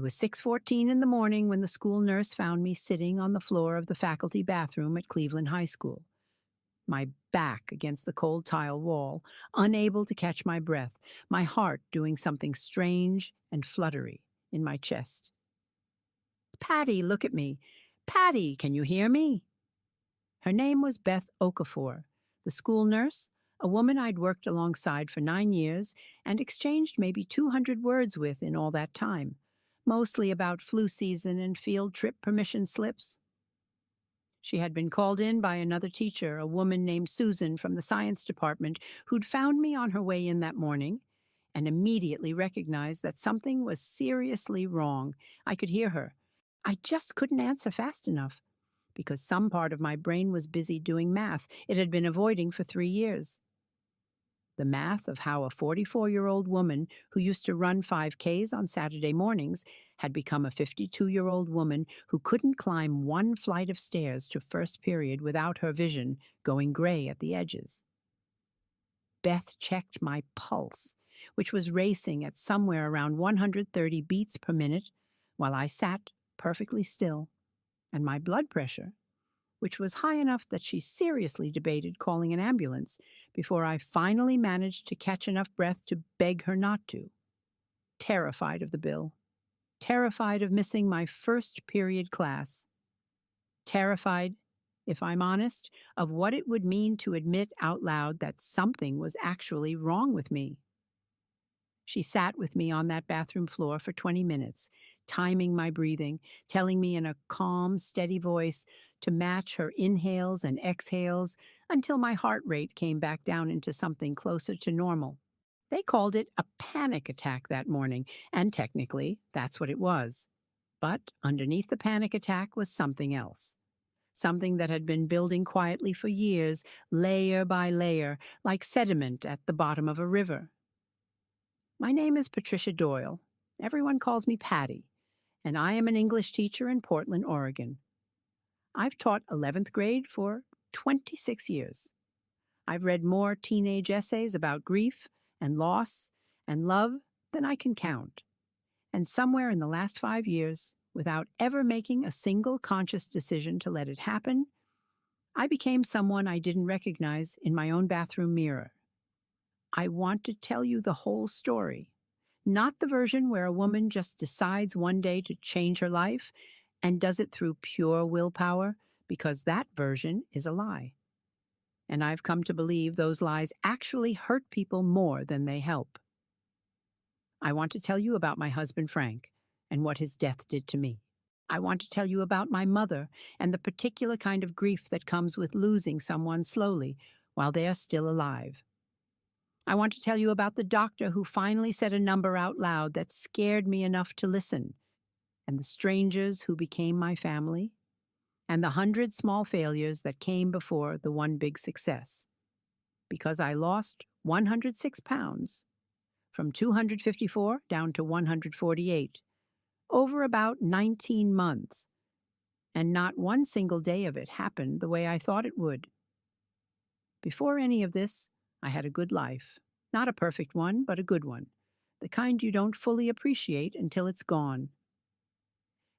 It was 6:14 in the morning when the school nurse found me sitting on the floor of the faculty bathroom at Cleveland High School, my back against the cold tile wall, unable to catch my breath, my heart doing something strange and fluttery in my chest. "Patty, look at me. Patty, can you hear me?" Her name was Beth Okafor, the school nurse, a woman I'd worked alongside for 9 years and exchanged maybe 200 words with in all that time, mostly about flu season and field trip permission slips. She had been called in by another teacher, a woman named Susan from the science department, who'd found me on her way in that morning and immediately recognized that something was seriously wrong. I could hear her. I just couldn't answer fast enough because some part of my brain was busy doing math it had been avoiding for 3 years. The math of how a 44-year-old woman who used to run 5Ks on Saturday mornings had become a 52-year-old woman who couldn't climb one flight of stairs to first period without her vision going gray at the edges. Beth checked my pulse, which was racing at somewhere around 130 beats per minute, while I sat perfectly still, and my blood pressure, which was high enough that she seriously debated calling an ambulance before I finally managed to catch enough breath to beg her not to. Terrified of the bill. Terrified of missing my first period class. Terrified, if I'm honest, of what it would mean to admit out loud that something was actually wrong with me. She sat with me on that bathroom floor for 20 minutes, timing my breathing, telling me in a calm, steady voice to match her inhales and exhales until my heart rate came back down into something closer to normal. They called it a panic attack that morning, and technically, that's what it was. But underneath the panic attack was something else. Something that had been building quietly for years, layer by layer, like sediment at the bottom of a river. My name is Patricia Doyle. Everyone calls me Patty, and I am an English teacher in Portland, Oregon. I've taught 11th grade for 26 years. I've read more teenage essays about grief and loss and love than I can count. And somewhere in the last 5 years, without ever making a single conscious decision to let it happen, I became someone I didn't recognize in my own bathroom mirror. I want to tell you the whole story, not the version where a woman just decides one day to change her life and does it through pure willpower, because that version is a lie. And I've come to believe those lies actually hurt people more than they help. I want to tell you about my husband, Frank, and what his death did to me. I want to tell you about my mother and the particular kind of grief that comes with losing someone slowly while they are still alive. I want to tell you about the doctor who finally said a number out loud that scared me enough to listen, and the strangers who became my family, and the 100 small failures that came before the one big success. Because I lost 106 pounds, from 254 down to 148, over about 19 months, and not one single day of it happened the way I thought it would. Before any of this, I had a good life. Not a perfect one, but a good one. The kind you don't fully appreciate until it's gone.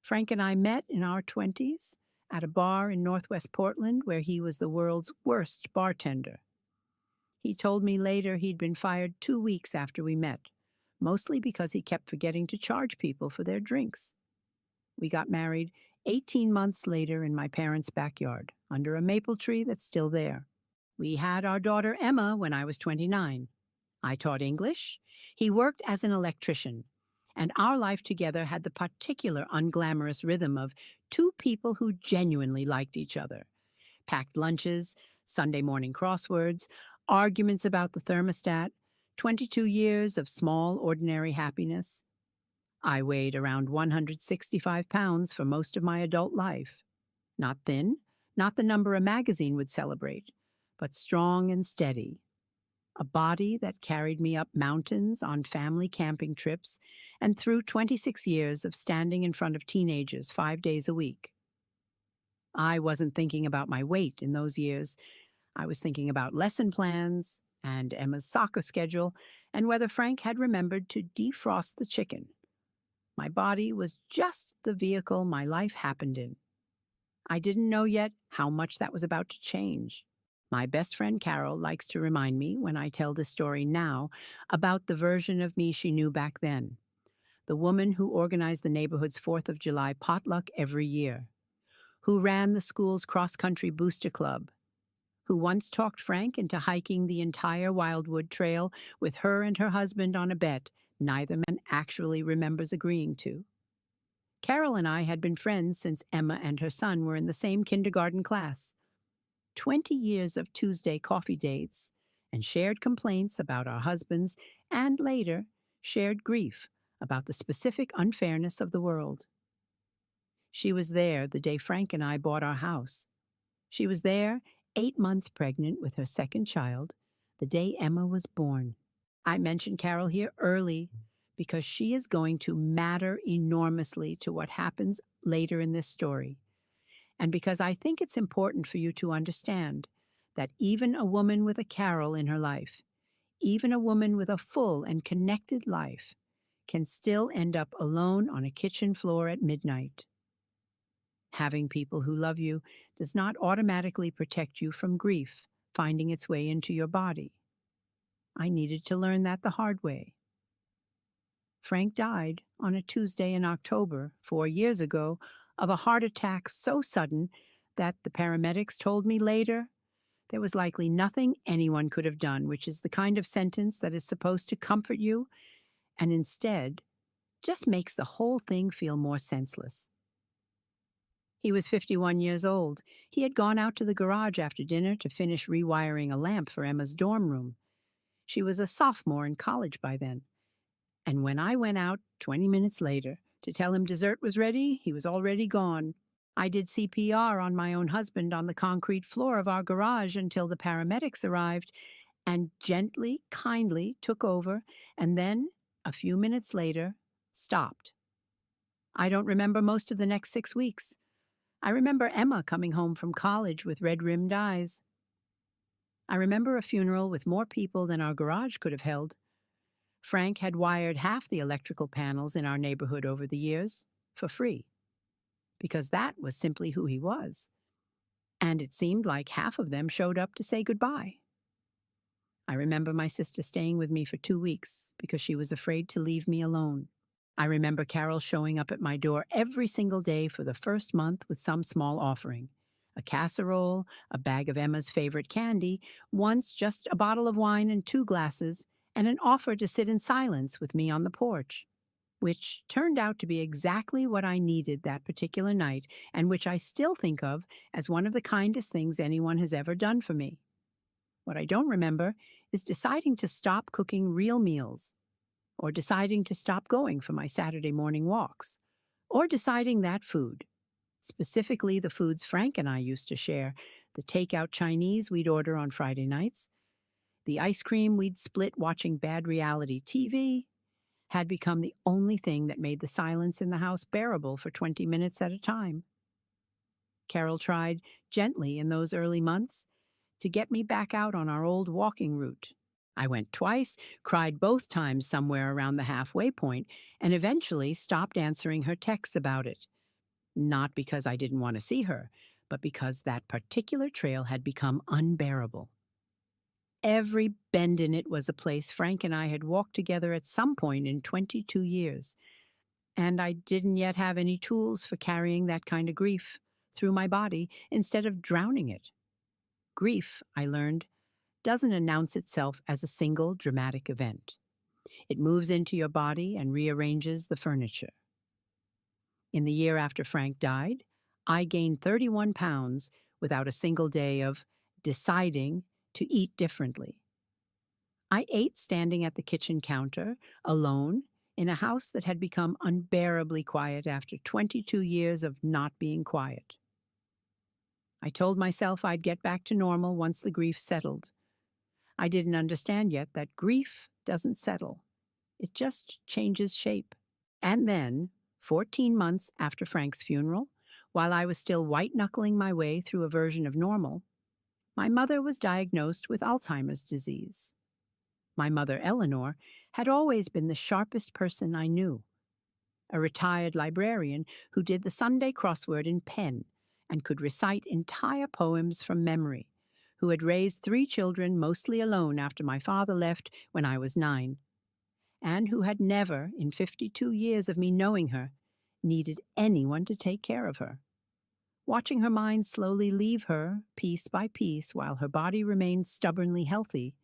Frank and I met in our 20s at a bar in Northwest Portland where he was the world's worst bartender. He told me later he'd been fired 2 weeks after we met, mostly because he kept forgetting to charge people for their drinks. We got married 18 months later in my parents' backyard, under a maple tree that's still there. We had our daughter Emma when I was 29. I taught English. He worked as an electrician. And our life together had the particular unglamorous rhythm of two people who genuinely liked each other. Packed lunches, Sunday morning crosswords, arguments about the thermostat, 22 years of small, ordinary happiness. I weighed around 165 pounds for most of my adult life. Not thin, not the number a magazine would celebrate, but strong and steady. A body that carried me up mountains on family camping trips and through 26 years of standing in front of teenagers 5 days a week. I wasn't thinking about my weight in those years. I was thinking about lesson plans and Emma's soccer schedule and whether Frank had remembered to defrost the chicken. My body was just the vehicle my life happened in. I didn't know yet how much that was about to change. My best friend Carol likes to remind me, when I tell this story now, about the version of me she knew back then. The woman who organized the neighborhood's 4th of July potluck every year, who ran the school's cross-country booster club, who once talked Frank into hiking the entire Wildwood Trail with her and her husband on a bet neither man actually remembers agreeing to. Carol and I had been friends since Emma and her son were in the same kindergarten class. 20 years of Tuesday coffee dates and shared complaints about our husbands, and later, shared grief about the specific unfairness of the world. She was there the day Frank and I bought our house. She was there, 8 months pregnant with her second child, the day Emma was born. I mention Carol here early because she is going to matter enormously to what happens later in this story, and because I think it's important for you to understand that even a woman with a Carol in her life, even a woman with a full and connected life, can still end up alone on a kitchen floor at midnight. Having people who love you does not automatically protect you from grief finding its way into your body. I needed to learn that the hard way. Frank died on a Tuesday in October, 4 years ago, of a heart attack so sudden that the paramedics told me later there was likely nothing anyone could have done, which is the kind of sentence that is supposed to comfort you and instead just makes the whole thing feel more senseless. He was 51 years old. He had gone out to the garage after dinner to finish rewiring a lamp for Emma's dorm room. She was a sophomore in college by then. And when I went out 20 minutes later to tell him dessert was ready, he was already gone. I did CPR on my own husband on the concrete floor of our garage until the paramedics arrived and gently, kindly took over, and then, a few minutes later, stopped. I don't remember most of the next 6 weeks. I remember Emma coming home from college with red-rimmed eyes. I remember a funeral with more people than our garage could have held. Frank had wired half the electrical panels in our neighborhood over the years, for free, because that was simply who he was. And it seemed like half of them showed up to say goodbye. I remember my sister staying with me for 2 weeks because she was afraid to leave me alone. I remember Carol showing up at my door every single day for the first month with some small offering. A casserole, a bag of Emma's favorite candy, once just a bottle of wine and 2 glasses, and an offer to sit in silence with me on the porch, which turned out to be exactly what I needed that particular night, and which I still think of as one of the kindest things anyone has ever done for me. What I don't remember is deciding to stop cooking real meals, or deciding to stop going for my Saturday morning walks, or deciding that food, specifically the foods Frank and I used to share, the takeout Chinese we'd order on Friday nights, the ice cream we'd split watching bad reality TV, had become the only thing that made the silence in the house bearable for 20 minutes at a time. Carol tried, gently in those early months, to get me back out on our old walking route. I went twice, cried both times somewhere around the halfway point, and eventually stopped answering her texts about it. Not because I didn't want to see her, but because that particular trail had become unbearable. Every bend in it was a place Frank and I had walked together at some point in 22 years, and I didn't yet have any tools for carrying that kind of grief through my body instead of drowning it. Grief, I learned, doesn't announce itself as a single dramatic event. It moves into your body and rearranges the furniture. In the year after Frank died, I gained 31 pounds without a single day of deciding to eat differently. I ate standing at the kitchen counter, alone, in a house that had become unbearably quiet after 22 years of not being quiet. I told myself I'd get back to normal once the grief settled. I didn't understand yet that grief doesn't settle. It just changes shape. And then, 14 months after Frank's funeral, while I was still white-knuckling my way through a version of normal, my mother was diagnosed with Alzheimer's disease. My mother, Eleanor, had always been the sharpest person I knew. a retired librarian who did the Sunday crossword in pen and could recite entire poems from memory, who had raised 3 children mostly alone after my father left when I was 9, and who had never, in 52 years of me knowing her, needed anyone to take care of her. Watching her mind slowly leave her, piece by piece, while her body remained stubbornly healthy,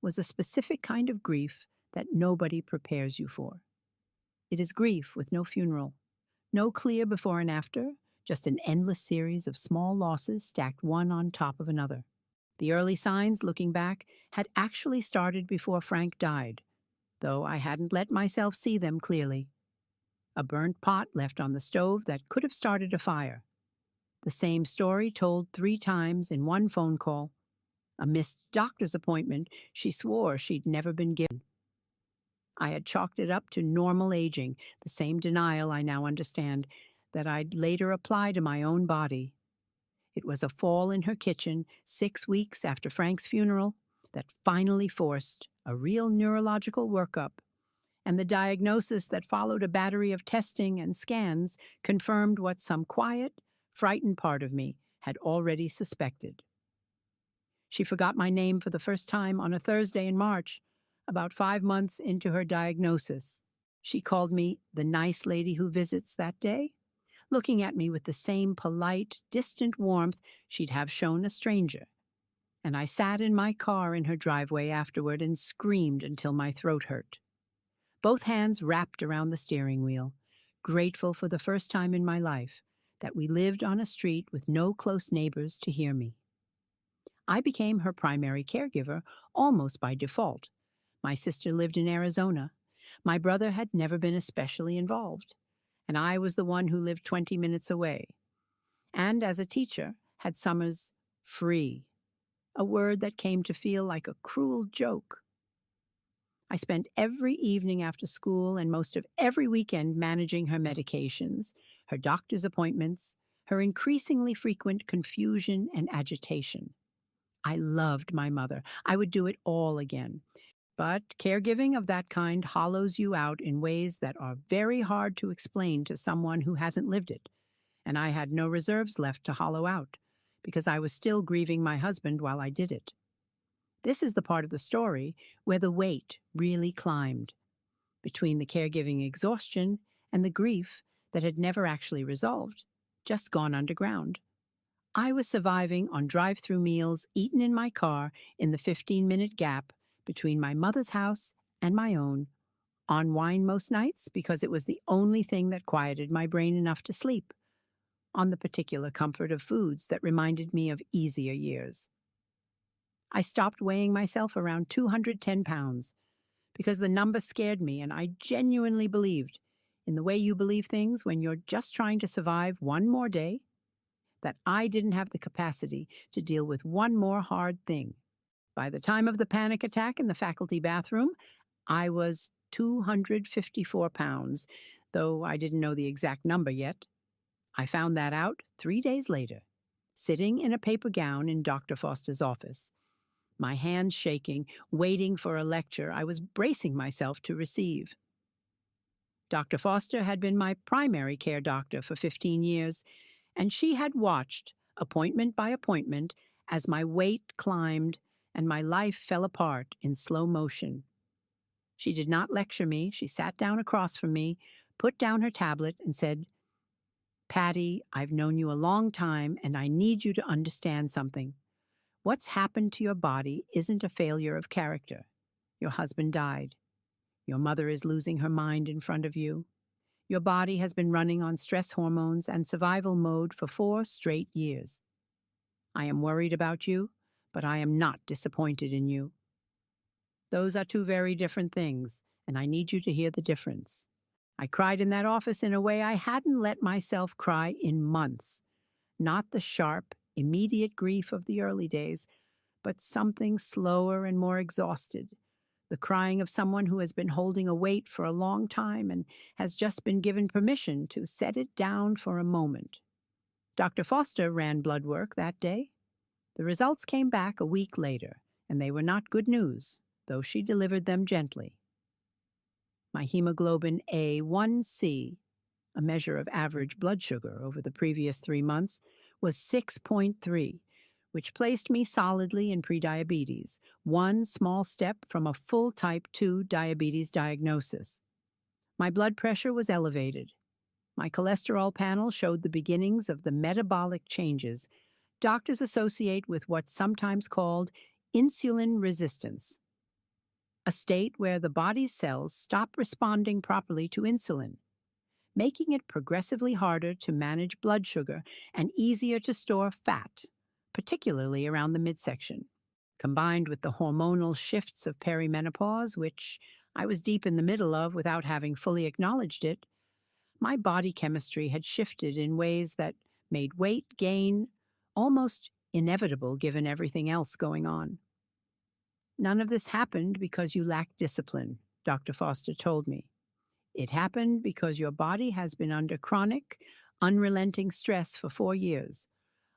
was a specific kind of grief that nobody prepares you for. It is grief with no funeral, no clear before and after, just an endless series of small losses stacked one on top of another. The early signs, looking back, had actually started before Frank died, though I hadn't let myself see them clearly. A burnt pot left on the stove that could have started a fire. The same story told 3 times in one phone call. A missed doctor's appointment she swore she'd never been given. I had chalked it up to normal aging, the same denial I now understand that I'd later apply to my own body. It was a fall in her kitchen 6 weeks after Frank's funeral that finally forced a real neurological workup, and the diagnosis that followed a battery of testing and scans confirmed what some quiet, frightened part of me had already suspected. She forgot my name for the first time on a Thursday in March, about 5 months into her diagnosis. She called me the nice lady who visits that day, looking at me with the same polite, distant warmth she'd have shown a stranger. And I sat in my car in her driveway afterward and screamed until my throat hurt. Both hands wrapped around the steering wheel, grateful for the first time in my life that we lived on a street with no close neighbors to hear me. I became her primary caregiver almost by default. My sister lived in Arizona. My brother had never been especially involved, and I was the one who lived 20 minutes away. And as a teacher, had summers free, a word that came to feel like a cruel joke. I spent every evening after school and most of every weekend managing her medications, her doctor's appointments, her increasingly frequent confusion and agitation. I loved my mother. I would do it all again. But caregiving of that kind hollows you out in ways that are very hard to explain to someone who hasn't lived it. And I had no reserves left to hollow out, because I was still grieving my husband while I did it. This is the part of the story where the weight really climbed, between the caregiving exhaustion and the grief that had never actually resolved, just gone underground. I was surviving on drive-through meals eaten in my car in the 15-minute gap between my mother's house and my own, on wine most nights because it was the only thing that quieted my brain enough to sleep, on the particular comfort of foods that reminded me of easier years. I stopped weighing myself around 210 pounds because the number scared me, and I genuinely believed, in the way you believe things when you're just trying to survive one more day, that I didn't have the capacity to deal with one more hard thing. By the time of the panic attack in the faculty bathroom, I was 254 pounds, though I didn't know the exact number yet. I found that out 3 days later, sitting in a paper gown in Dr. Foster's office, my hands shaking, waiting for a lecture I was bracing myself to receive. Dr. Foster had been my primary care doctor for 15 years, and she had watched, appointment by appointment, as my weight climbed and my life fell apart in slow motion. She did not lecture me. She sat down across from me, put down her tablet, and said, "Patty, I've known you a long time, and I need you to understand something. What's happened to your body isn't a failure of character. Your husband died. Your mother is losing her mind in front of you. Your body has been running on stress hormones and survival mode for 4 straight years. I am worried about you, but I am not disappointed in you. Those are 2 very different things, and I need you to hear the difference." I cried in that office in a way I hadn't let myself cry in months. Not the sharp, immediate grief of the early days, but something slower and more exhausted. The crying of someone who has been holding a weight for a long time and has just been given permission to set it down for a moment. Dr. Foster ran blood work that day. The results came back a week later, and they were not good news, though she delivered them gently. My hemoglobin A1C, a measure of average blood sugar over the previous 3 months, was 6.3, which placed me solidly in prediabetes, one small step from a full type 2 diabetes diagnosis. My blood pressure was elevated. My cholesterol panel showed the beginnings of the metabolic changes doctors associate with what's sometimes called insulin resistance, a state where the body's cells stop responding properly to insulin, making it progressively harder to manage blood sugar and easier to store fat, particularly around the midsection. Combined with the hormonal shifts of perimenopause, which I was deep in the middle of without having fully acknowledged it, my body chemistry had shifted in ways that made weight gain almost inevitable given everything else going on. None of this happened because you lack discipline, Dr. Foster told me. It happened because your body has been under chronic, unrelenting stress for 4 years,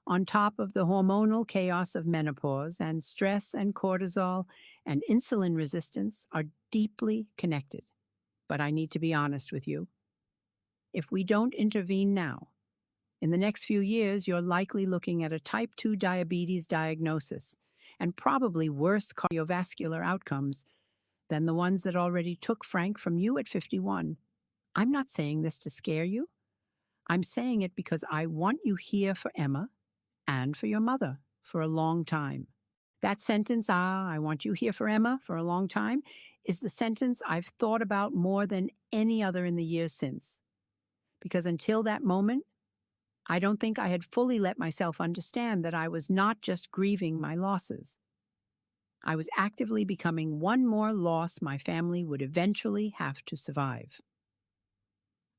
on top of the hormonal chaos of menopause, and stress and cortisol and insulin resistance are deeply connected. But I need to be honest with you. If we don't intervene now, in the next few years, you're likely looking at a type 2 diabetes diagnosis and probably worse cardiovascular outcomes than the ones that already took Frank from you at 51. I'm not saying this to scare you. I'm saying it because I want you here for Emma and for your mother for a long time. That sentence, I want you here for Emma for a long time, is the sentence I've thought about more than any other in the years since. Because until that moment, I don't think I had fully let myself understand that I was not just grieving my losses. I was actively becoming one more loss my family would eventually have to survive.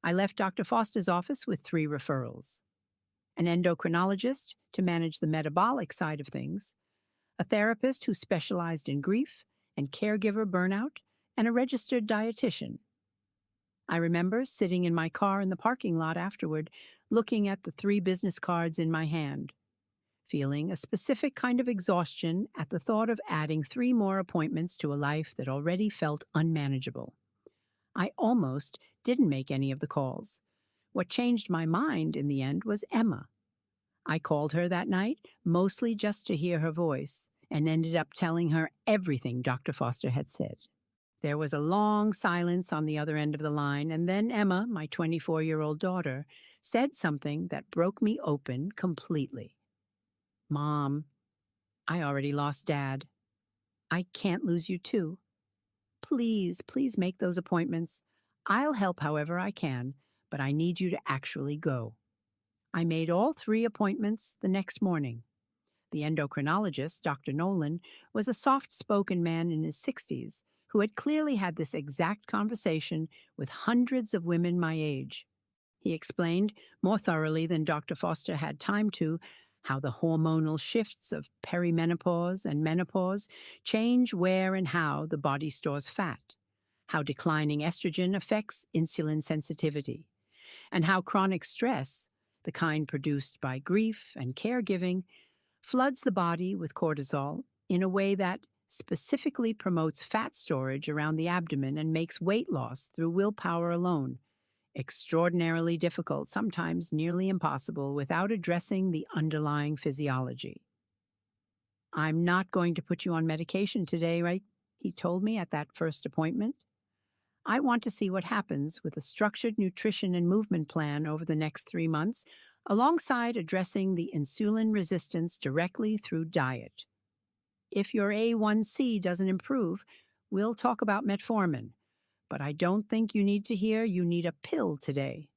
I left Dr. Foster's office with 3 referrals: an endocrinologist to manage the metabolic side of things, a therapist who specialized in grief and caregiver burnout, and a registered dietitian. I remember sitting in my car in the parking lot afterward, looking at the 3 business cards in my hand, feeling a specific kind of exhaustion at the thought of adding 3 more appointments to a life that already felt unmanageable. I almost didn't make any of the calls. What changed my mind in the end was Emma. I called her that night, mostly just to hear her voice, and ended up telling her everything Dr. Foster had said. There was a long silence on the other end of the line, and then Emma, my 24-year-old daughter, said something that broke me open completely. "Mom, I already lost Dad. I can't lose you too. Please, please make those appointments. I'll help however I can, but I need you to actually go." I made all 3 appointments the next morning. The endocrinologist, Dr. Nolan, was a soft-spoken man in his 60s who had clearly had this exact conversation with hundreds of women my age. He explained, more thoroughly than Dr. Foster had time to, how the hormonal shifts of perimenopause and menopause change where and how the body stores fat, how declining estrogen affects insulin sensitivity, and how chronic stress, the kind produced by grief and caregiving, floods the body with cortisol in a way that specifically promotes fat storage around the abdomen and makes weight loss through willpower alone extraordinarily difficult, sometimes nearly impossible, without addressing the underlying physiology. "I'm not going to put you on medication today, right?" he told me at that first appointment. "I want to see what happens with a structured nutrition and movement plan over the next 3 months, alongside addressing the insulin resistance directly through diet. If your A1C doesn't improve, we'll talk about metformin, but I don't think you need to hear you need a pill today.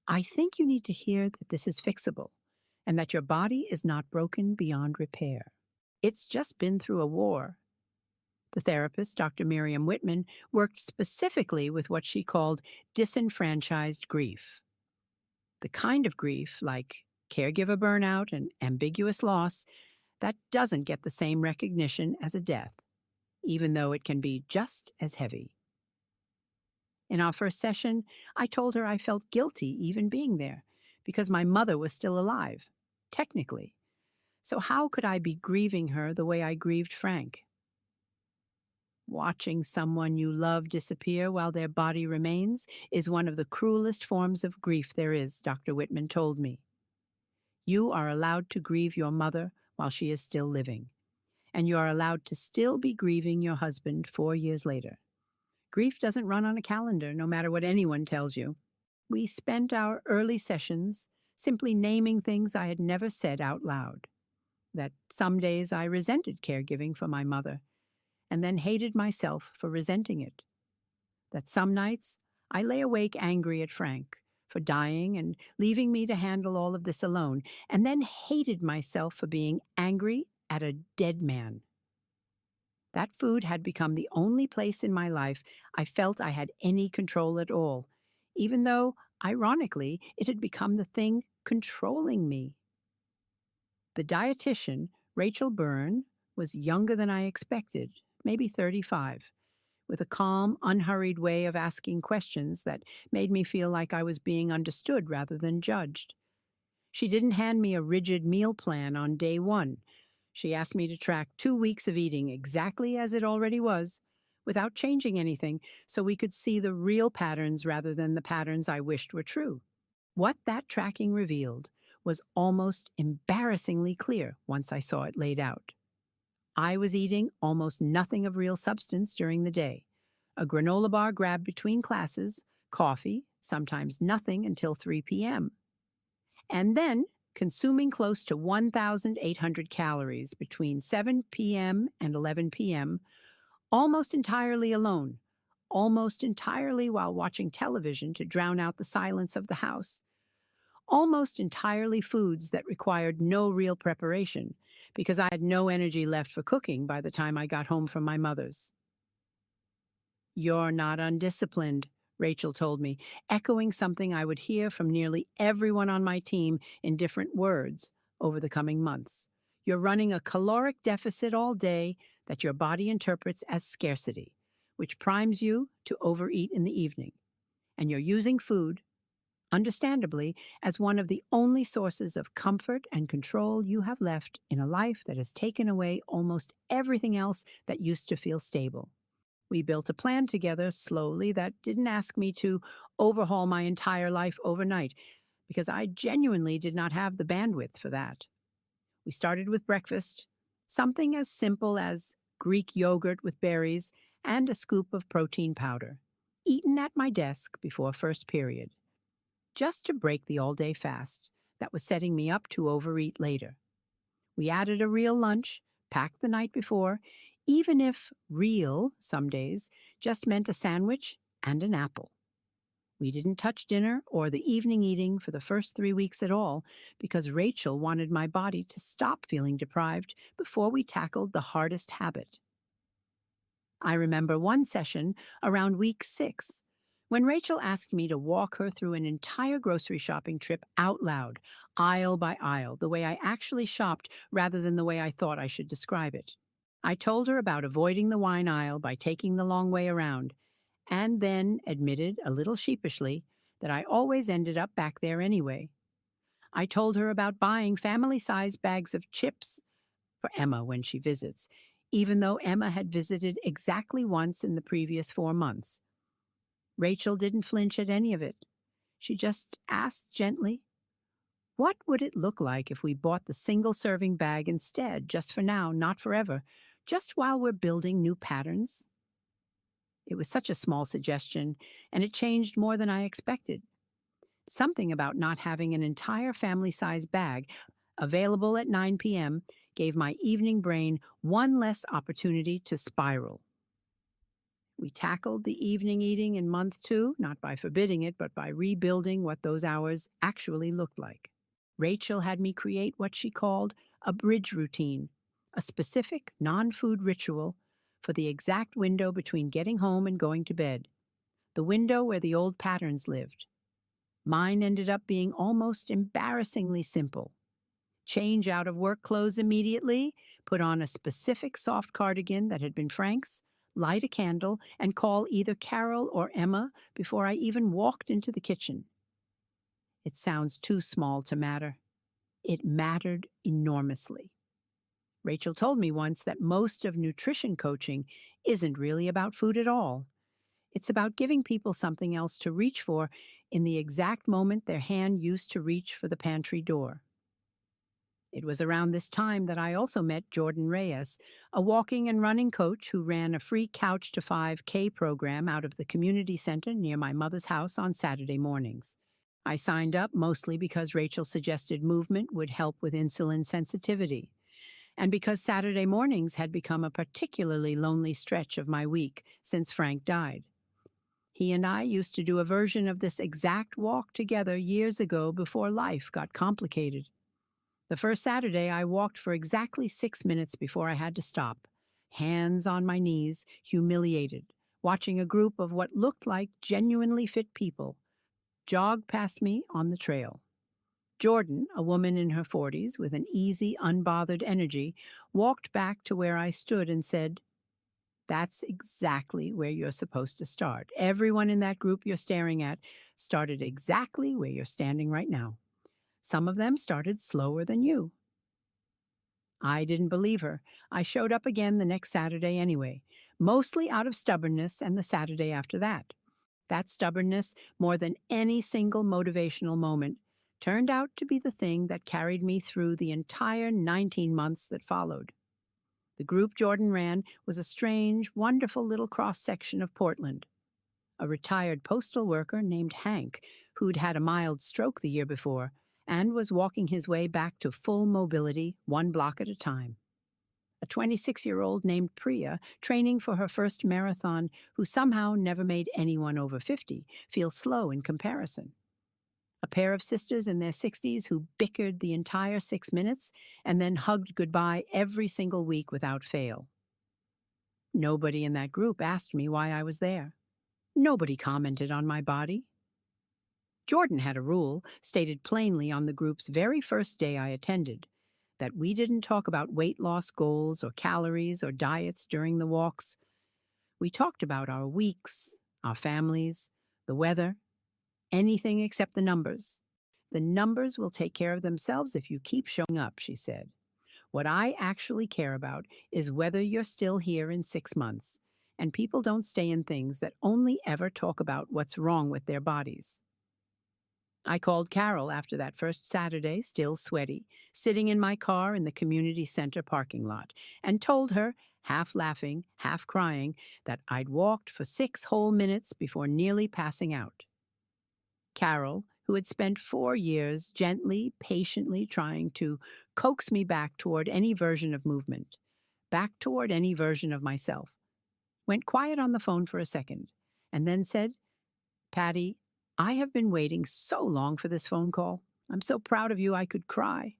I think you need to hear that this is fixable and that your body is not broken beyond repair. It's just been through a war." The therapist, Dr. Miriam Whitman, worked specifically with what she called disenfranchised grief. The kind of grief, like caregiver burnout and ambiguous loss, that doesn't get the same recognition as a death, even though it can be just as heavy. In our first session, I told her I felt guilty even being there, because my mother was still alive, technically. So how could I be grieving her the way I grieved Frank? Watching someone you love disappear while their body remains is one of the cruelest forms of grief there is, Dr. Whitman told me. You are allowed to grieve your mother while she is still living, and you are allowed to still be grieving your husband 4 years later. Grief doesn't run on a calendar, no matter what anyone tells you. We spent our early sessions simply naming things I had never said out loud. That some days I resented caregiving for my mother, and then hated myself for resenting it. That some nights I lay awake angry at Frank for dying and leaving me to handle all of this alone, and then hated myself for being angry at a dead man. That food had become the only place in my life I felt I had any control at all, even though, ironically, it had become the thing controlling me. The dietitian, Rachel Byrne, was younger than I expected, maybe 35, with a calm, unhurried way of asking questions that made me feel like I was being understood rather than judged. She didn't hand me a rigid meal plan on day one. She asked me to track 2 weeks of eating exactly as it already was, without changing anything, so we could see the real patterns rather than the patterns I wished were true. What that tracking revealed was almost embarrassingly clear once I saw it laid out. I was eating almost nothing of real substance during the day. A granola bar grabbed between classes, coffee, sometimes nothing until 3 p.m. And then consuming close to 1,800 calories between 7 p.m. and 11 p.m., almost entirely alone, almost entirely while watching television to drown out the silence of the house, almost entirely foods that required no real preparation, because I had no energy left for cooking by the time I got home from my mother's. "You're not undisciplined," Rachel told me, echoing something I would hear from nearly everyone on my team in different words over the coming months. "You're running a caloric deficit all day that your body interprets as scarcity, which primes you to overeat in the evening. And you're using food, understandably, as one of the only sources of comfort and control you have left in a life that has taken away almost everything else that used to feel stable." We built a plan together slowly that didn't ask me to overhaul my entire life overnight, because I genuinely did not have the bandwidth for that. We started with breakfast, something as simple as Greek yogurt with berries and a scoop of protein powder, eaten at my desk before first period, just to break the all-day fast that was setting me up to overeat later. We added a real lunch, packed the night before, even if real, some days, just meant a sandwich and an apple. We didn't touch dinner or the evening eating for the first 3 weeks at all, because Rachel wanted my body to stop feeling deprived before we tackled the hardest habit. I remember one session around week 6, when Rachel asked me to walk her through an entire grocery shopping trip out loud, aisle by aisle, the way I actually shopped rather than the way I thought I should describe it. I told her about avoiding the wine aisle by taking the long way around, and then admitted, a little sheepishly, that I always ended up back there anyway. I told her about buying family-sized bags of chips for Emma when she visits, even though Emma had visited exactly once in the previous 4 months. Rachel didn't flinch at any of it. She just asked gently, "What would it look like if we bought the single-serving bag instead, just for now, not forever, just while we're building new patterns?" It was such a small suggestion, and it changed more than I expected. Something about not having an entire family-size bag available at 9 p.m. gave my evening brain one less opportunity to spiral. We tackled the evening eating in month 2, not by forbidding it, but by rebuilding what those hours actually looked like. Rachel had me create what she called a bridge routine, a specific non-food ritual for the exact window between getting home and going to bed, the window where the old patterns lived. Mine ended up being almost embarrassingly simple. Change out of work clothes immediately, put on a specific soft cardigan that had been Frank's, light a candle, and call either Carol or Emma before I even walked into the kitchen. It sounds too small to matter. It mattered enormously. Rachel told me once that most of nutrition coaching isn't really about food at all. It's about giving people something else to reach for in the exact moment their hand used to reach for the pantry door. It was around this time that I also met Jordan Reyes, a walking and running coach who ran a free Couch to 5K program out of the community center near my mother's house on Saturday mornings. I signed up mostly because Rachel suggested movement would help with insulin sensitivity, and because Saturday mornings had become a particularly lonely stretch of my week since Frank died. He and I used to do a version of this exact walk together years ago before life got complicated. The first Saturday, I walked for exactly 6 minutes before I had to stop, hands on my knees, humiliated, watching a group of what looked like genuinely fit people jog past me on the trail. Jordan, a woman in her 40s with an easy, unbothered energy, walked back to where I stood and said, "That's exactly where you're supposed to start. Everyone in that group you're staring at started exactly where you're standing right now. Some of them started slower than you." I didn't believe her. I showed up again the next Saturday anyway, mostly out of stubbornness, and the Saturday after that. That stubbornness, more than any single motivational moment, turned out to be the thing that carried me through the entire 19 months that followed. The group Jordan ran was a strange, wonderful little cross-section of Portland. A retired postal worker named Hank, who'd had a mild stroke the year before, and was walking his way back to full mobility 1 block at a time. A 26-year-old named Priya, training for her first marathon, who somehow never made anyone over 50 feel slow in comparison. A pair of sisters in their 60s who bickered the entire 6 minutes and then hugged goodbye every single week without fail. Nobody in that group asked me why I was there. Nobody commented on my body. Jordan had a rule, stated plainly on the group's very first day I attended, that we didn't talk about weight loss goals or calories or diets during the walks. We talked about our weeks, our families, the weather, anything except the numbers. The numbers will take care of themselves if you keep showing up, she said. What I actually care about is whether you're still here in 6 months, and people don't stay in things that only ever talk about what's wrong with their bodies. I called Carol after that first Saturday, still sweaty, sitting in my car in the community center parking lot, and told her, half laughing, half crying, that I'd walked for 6 whole minutes before nearly passing out. Carol, who had spent 4 years gently, patiently trying to coax me back toward any version of movement, back toward any version of myself, went quiet on the phone for a second, and then said, "Patty, I have been waiting so long for this phone call. I'm so proud of you I could cry."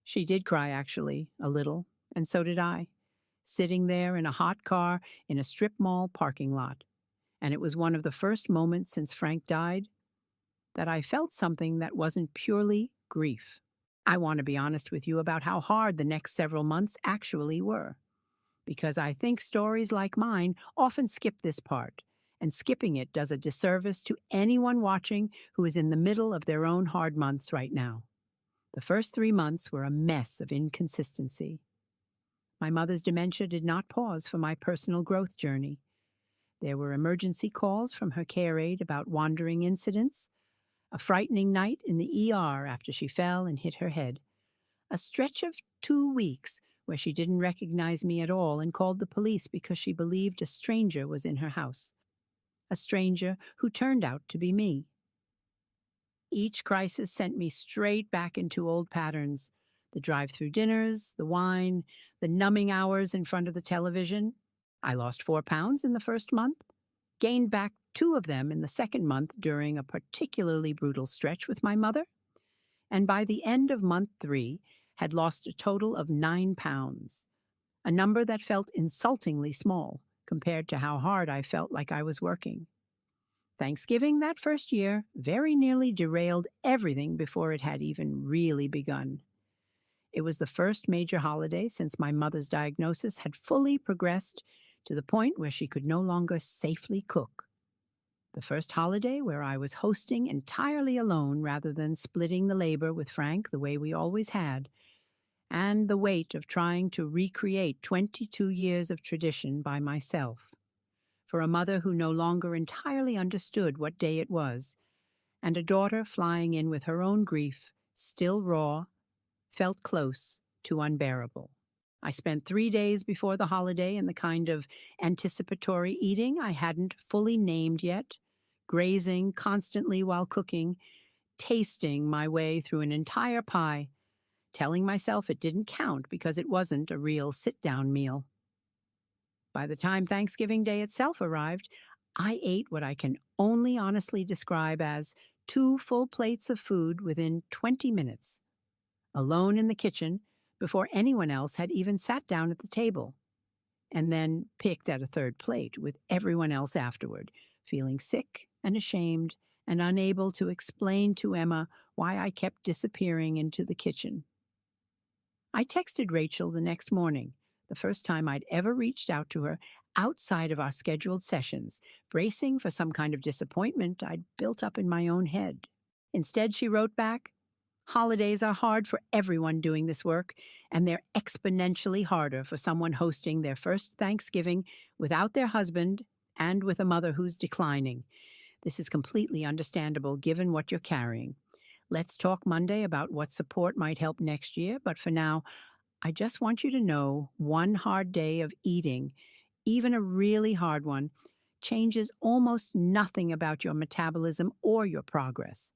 She did cry, actually, a little, and so did I, sitting there in a hot car in a strip mall parking lot. And it was one of the first moments since Frank died that I felt something that wasn't purely grief. I want to be honest with you about how hard the next several months actually were, because I think stories like mine often skip this part, and skipping it does a disservice to anyone watching who is in the middle of their own hard months right now. The first 3 months were a mess of inconsistency. My mother's dementia did not pause for my personal growth journey. There were emergency calls from her care aide about wandering incidents, a frightening night in the ER after she fell and hit her head, a stretch of 2 weeks where she didn't recognize me at all and called the police because she believed a stranger was in her house, a stranger who turned out to be me. Each crisis sent me straight back into old patterns: the drive-through dinners, the wine, the numbing hours in front of the television. I lost 4 pounds in the first month, gained back 2 of them in the second month during a particularly brutal stretch with my mother, and by the end of month 3, had lost a total of 9 pounds, a number that felt insultingly small compared to how hard I felt like I was working. Thanksgiving that first year very nearly derailed everything before it had even really begun. It was the first major holiday since my mother's diagnosis had fully progressed to the point where she could no longer safely cook. The first holiday where I was hosting entirely alone rather than splitting the labor with Frank the way we always had. and the weight of trying to recreate 22 years of tradition by myself. For a mother who no longer entirely understood what day it was, and a daughter flying in with her own grief, still raw, felt close to unbearable. I spent 3 days before the holiday in the kind of anticipatory eating I hadn't fully named yet, grazing constantly while cooking, tasting my way through an entire pie, telling myself it didn't count because it wasn't a real sit-down meal. By the time Thanksgiving Day itself arrived, I ate what I can only honestly describe as 2 full plates of food within 20 minutes, alone in the kitchen before anyone else had even sat down at the table, and then picked at a third plate with everyone else afterward, feeling sick and ashamed and unable to explain to Emma why I kept disappearing into the kitchen. I texted Rachel the next morning, the first time I'd ever reached out to her outside of our scheduled sessions, bracing for some kind of disappointment I'd built up in my own head. Instead, she wrote back, "Holidays are hard for everyone doing this work, and they're exponentially harder for someone hosting their first Thanksgiving without their husband and with a mother who's declining. This is completely understandable given what you're carrying. Let's talk Monday about what support might help next year, but for now, I just want you to know one hard day of eating, even a really hard one, changes almost nothing about your metabolism or your progress.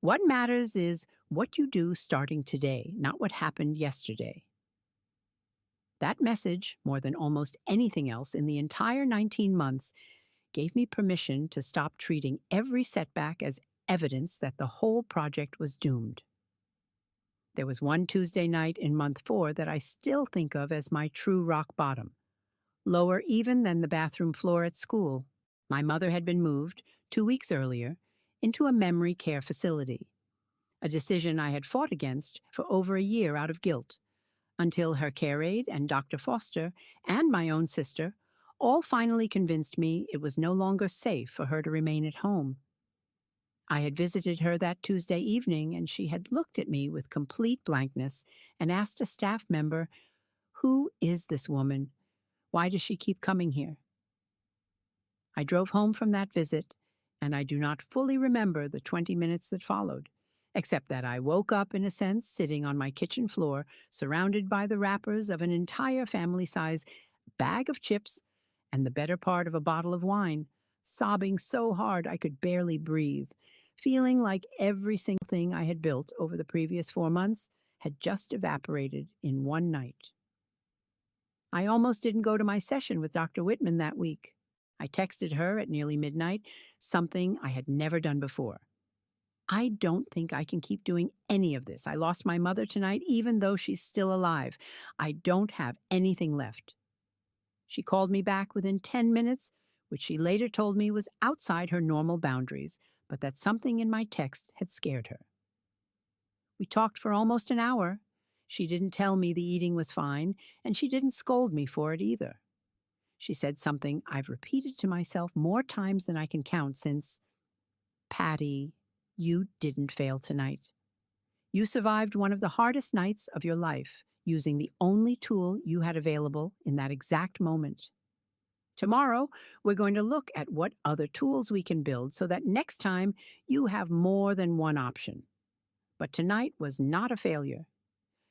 What matters is what you do starting today, not what happened yesterday." That message, more than almost anything else in the entire 19 months, gave me permission to stop treating every setback as evidence that the whole project was doomed. There was one Tuesday night in month 4 that I still think of as my true rock bottom, lower even than the bathroom floor at school. My mother had been moved, 2 weeks earlier, into a memory care facility, a decision I had fought against for over a year out of guilt, until her care aide and Dr. Foster and my own sister all finally convinced me it was no longer safe for her to remain at home. I had visited her that Tuesday evening, and she had looked at me with complete blankness and asked a staff member, "Who is this woman? Why does she keep coming here?" I drove home from that visit, and I do not fully remember the 20 minutes that followed, except that I woke up, in a sense, sitting on my kitchen floor, surrounded by the wrappers of an entire family-size bag of chips and the better part of a bottle of wine, sobbing so hard I could barely breathe, feeling like every single thing I had built over the previous 4 months had just evaporated in one night. I almost didn't go to my session with Dr. Whitman that week. I texted her at nearly midnight, something I had never done before. "I don't think I can keep doing any of this. I lost my mother tonight, even though she's still alive. I don't have anything left." She called me back within 10 minutes, which she later told me was outside her normal boundaries, but that something in my text had scared her. We talked for almost an hour. She didn't tell me the eating was fine, and she didn't scold me for it either. She said something I've repeated to myself more times than I can count since, "Patty, you didn't fail tonight. You survived one of the hardest nights of your life using the only tool you had available in that exact moment. Tomorrow, we're going to look at what other tools we can build so that next time you have more than one option. But tonight was not a failure.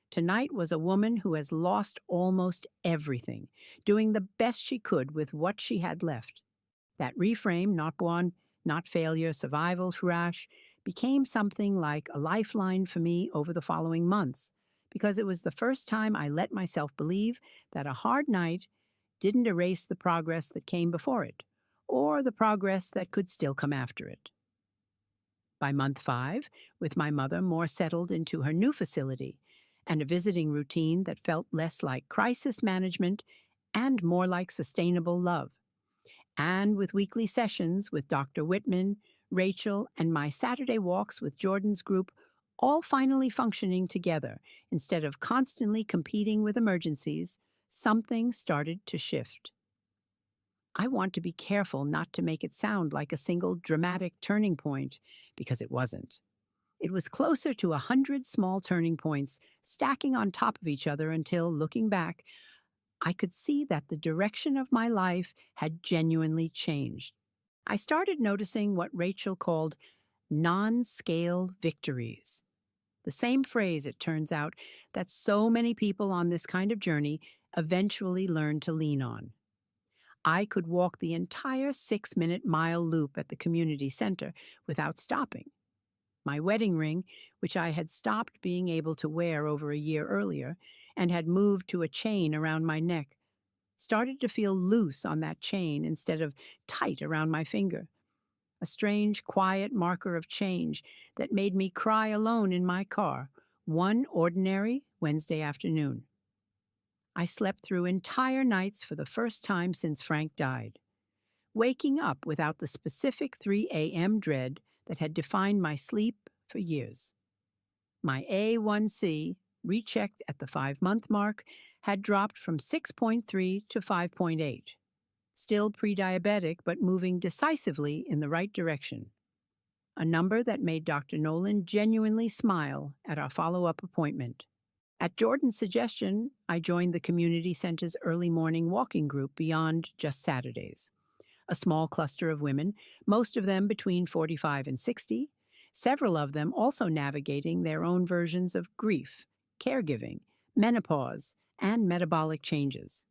Tonight was a woman who has lost almost everything, doing the best she could with what she had left. That reframe, not one, not failure, survival, hurrah, became something like a lifeline for me over the following months, because it was the first time I let myself believe that a hard night didn't erase the progress that came before it, or the progress that could still come after it. By month 5, with my mother more settled into her new facility, and a visiting routine that felt less like crisis management and more like sustainable love, and with weekly sessions with Dr. Whitman, Rachel, and my Saturday walks with Jordan's group all finally functioning together instead of constantly competing with emergencies, something started to shift. I want to be careful not to make it sound like a single dramatic turning point, because it wasn't. It was closer to 100 small turning points, stacking on top of each other until, looking back, I could see that the direction of my life had genuinely changed. I started noticing what Rachel called non-scale victories. The same phrase, it turns out, that so many people on this kind of journey eventually learn to lean on. I could walk the entire 6-minute mile loop at the community center without stopping. My wedding ring, which I had stopped being able to wear over a year earlier and had moved to a chain around my neck, started to feel loose on that chain instead of tight around my finger. A strange, quiet marker of change that made me cry alone in my car, one ordinary Wednesday afternoon. I slept through entire nights for the first time since Frank died, waking up without the specific 3 a.m. dread that had defined my sleep for years. My A1C, rechecked at the 5-month mark, had dropped from 6.3 to 5.8. Still prediabetic, but moving decisively in the right direction. A number that made Dr. Nolan genuinely smile at our follow-up appointment. At Jordan's suggestion, I joined the community center's early morning walking group Beyond Just Saturdays. A small cluster of women, most of them between 45 and 60, several of them also navigating their own versions of grief, caregiving, menopause, and metabolic changes.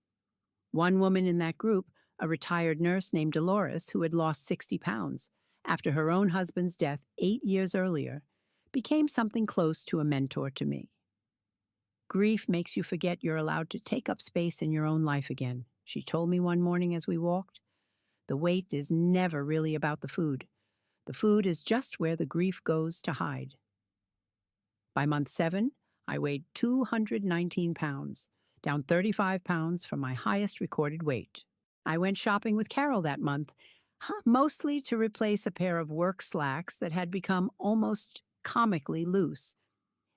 One woman in that group, a retired nurse named Dolores who had lost 60 pounds after her own husband's death 8 years earlier, became something close to a mentor to me. Grief makes you forget you're allowed to take up space in your own life again, she told me one morning as we walked. The weight is never really about the food. The food is just where the grief goes to hide. By month 7, I weighed 219 pounds, down 35 pounds from my highest recorded weight. I went shopping with Carol that month, mostly to replace a pair of work slacks that had become almost comically loose,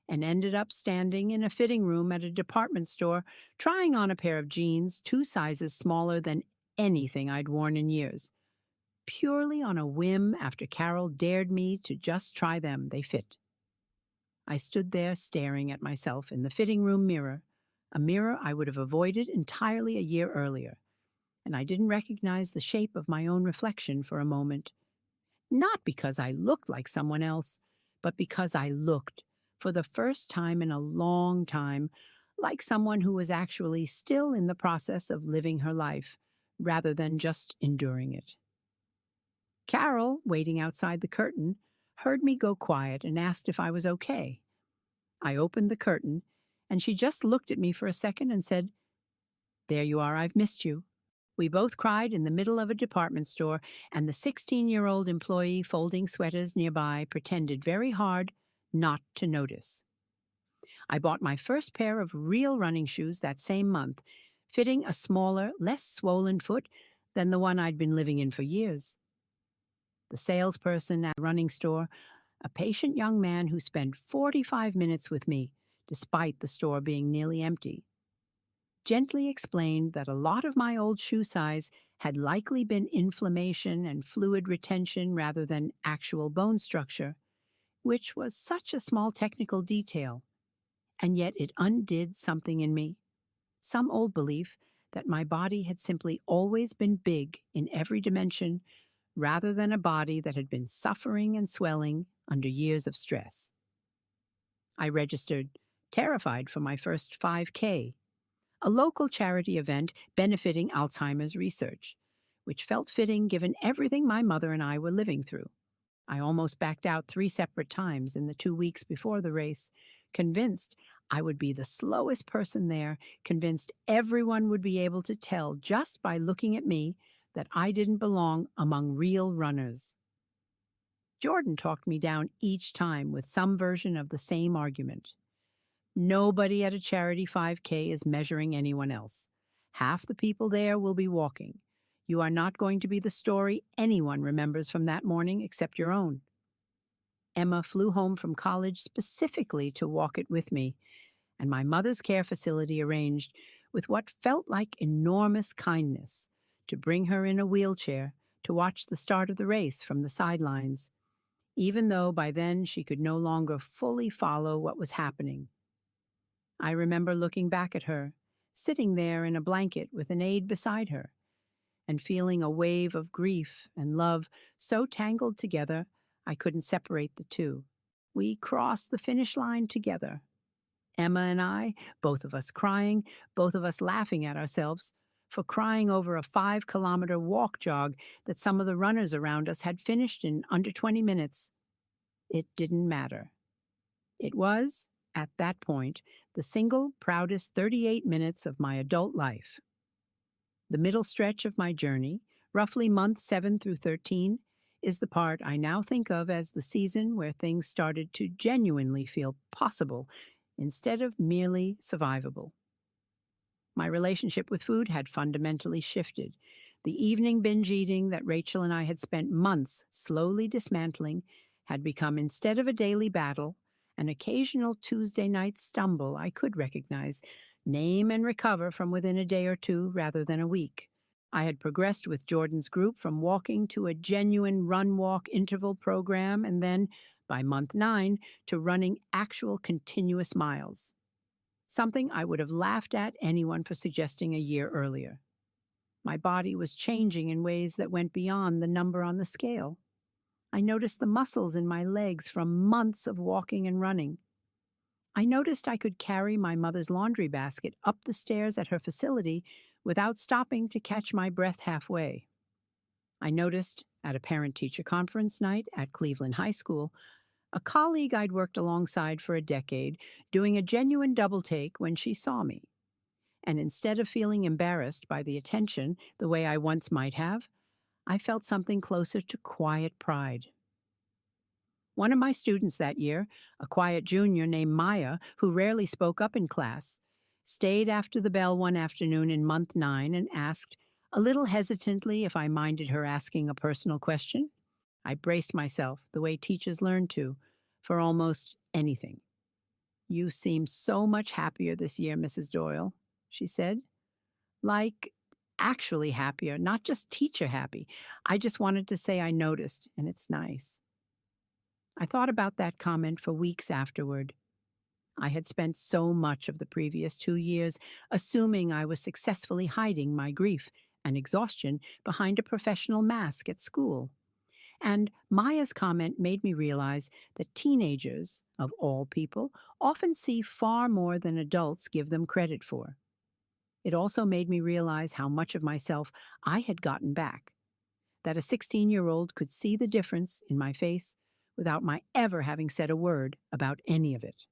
and ended up standing in a fitting room at a department store, trying on a pair of jeans 2 sizes smaller than anything I'd worn in years. Purely on a whim after Carol dared me to just try them, they fit. I stood there staring at myself in the fitting room mirror, a mirror I would have avoided entirely a year earlier, and I didn't recognize the shape of my own reflection for a moment. Not because I looked like someone else, but because I looked, for the first time in a long time, like someone who was actually still in the process of living her life, rather than just enduring it. Carol, waiting outside the curtain, heard me go quiet and asked if I was okay. I opened the curtain, and she just looked at me for a second and said, "There you are, I've missed you." We both cried in the middle of a department store, and the 16-year-old employee folding sweaters nearby pretended very hard not to notice. I bought my first pair of real running shoes that same month, fitting a smaller, less swollen foot than the one I'd been living in for years. The salesperson at the running store, a patient young man who spent 45 minutes with me, despite the store being nearly empty, gently explained that a lot of my old shoe size had likely been inflammation and fluid retention rather than actual bone structure, which was such a small technical detail, and yet it undid something in me. Some old belief that my body had simply always been big in every dimension rather than a body that had been suffering and swelling under years of stress. I registered, terrified, for my first 5K, a local charity event benefiting Alzheimer's research, which felt fitting given everything my mother and I were living through. I almost backed out 3 separate times in the 2 weeks before the race, convinced I would be the slowest person there, convinced everyone would be able to tell just by looking at me that I didn't belong among real runners. Jordan talked me down each time with some version of the same argument. Nobody at a charity 5K is measuring anyone else. Half the people there will be walking. You are not going to be the story anyone remembers from that morning except your own. Emma flew home from college specifically to walk it with me, and my mother's care facility arranged, with what felt like enormous kindness, to bring her in a wheelchair to watch the start of the race from the sidelines. even though by then she could no longer fully follow what was happening. I remember looking back at her, sitting there in a blanket with an aide beside her, and feeling a wave of grief and love so tangled together I couldn't separate the two. We crossed the finish line together. Emma and I, both of us crying, both of us laughing at ourselves for crying over a 5-kilometer walk jog that some of the runners around us had finished in under 20 minutes. It didn't matter. It was, at that point, the single proudest 38 minutes of my adult life. The middle stretch of my journey, roughly months 7 through 13, is the part I now think of as the season where things started to genuinely feel possible instead of merely survivable. My relationship with food had fundamentally shifted. The evening binge eating that Rachel and I had spent months slowly dismantling had become, instead of a daily battle, an occasional Tuesday night stumble I could recognize, name and recover from within a day or two rather than a week. I had progressed with Jordan's group from walking to a genuine run-walk interval program and then, by month 9, to running actual continuous miles. Something I would have laughed at anyone for suggesting a year earlier. My body was changing in ways that went beyond the number on the scale. I noticed the muscles in my legs from months of walking and running. I noticed I could carry my mother's laundry basket up the stairs at her facility without stopping to catch my breath halfway. I noticed, at a parent-teacher conference night at Cleveland High School, a colleague I'd worked alongside for a decade doing a genuine double-take when she saw me. And instead of feeling embarrassed by the attention the way I once might have, I felt something closer to quiet pride. One of my students that year, a quiet junior named Maya, who rarely spoke up in class, stayed after the bell one afternoon in month 9 and asked, a little hesitantly, if I minded her asking a personal question. I braced myself, the way teachers learn to, for almost anything. "You seem so much happier this year, Mrs. Doyle," she said. Like, actually happier, not just teacher happy. I just wanted to say I noticed, and it's nice. I thought about that comment for weeks afterward. I had spent so much of the previous 2 years assuming I was successfully hiding my grief and exhaustion behind a professional mask at school. And Maya's comment made me realize that teenagers, of all people, often see far more than adults give them credit for. It also made me realize how much of myself I had gotten back, that a 16-year-old could see the difference in my face without my ever having said a word about any of it.